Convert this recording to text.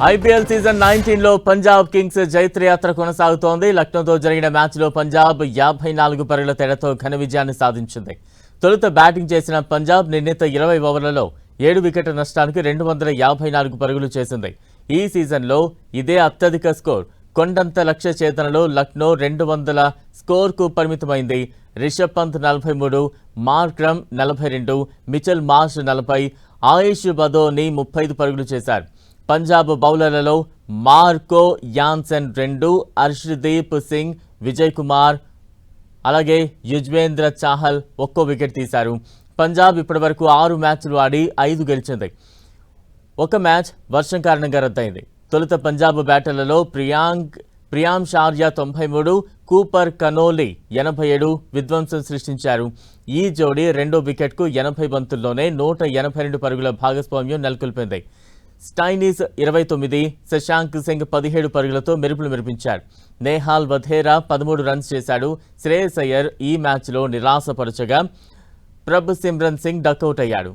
IPL season 19 లో Punjab Kings జైత్రయాత్ర కొనసాగుతోంది. లక్నోతో జరిగిన మ్యాచ్లో పంజాబ్ 54 పరుగుల తేడాతో ఘన విజయాన్ని సాధించింది. తొలుత బ్యాటింగ్ చేసిన పంజాబ్ నిర్ణీత 20 ఓవర్లలో 7 వికెట్ల నష్టానికి 254 పరుగులు చేసింది. ఈ సీజన్లో ఇదే అత్యధిక స్కోర్. కొండంత లక్ష్య చేతనలో లక్నో 200 స్కోర్కు పరిమితమైంది. Rishabh Pant 43, Markram 42, Mitchell Marsh 40, Ayush Badoni 35 పరుగులు చేశారు. పంజాబ్ బౌలర్లలో మార్కో యాన్సెన్ 2, హర్షదీప్ సింగ్, విజయ్ కుమార్ అలాగే యుజ్వేంద్ర చాహల్ ఒక్కో వికెట్ తీశారు. పంజాబ్ ఇప్పటివరకు 6 మ్యాచ్లు ఆడి 5 గెలిచింది. ఒక మ్యాచ్ వర్షం కారణంగా రద్దయింది. తొలుత పంజాబ్ బ్యాటర్లలో ప్రియాం షార్యా 93, కూపర్ కనోలి 87 విధ్వంసం సృష్టించారు. ఈ జోడీ రెండో వికెట్కు 80 బంతుల్లోనే 182 పరుగుల భాగస్వామ్యం నెలకొల్పింది. స్టైనిస్ 29, శశాంక్ సింగ్ 17 పరుగులతో మెరుపులు మెరిపించారు. నేహాల్ వధేరా 13 రన్స్ చేశాడు. శ్రేయస్ అయ్యర్ ఈ మ్యాచ్లో నిరాశపరచగా ప్రభ్ సిమ్రన్ సింగ్ డకౌట్ అయ్యాడు.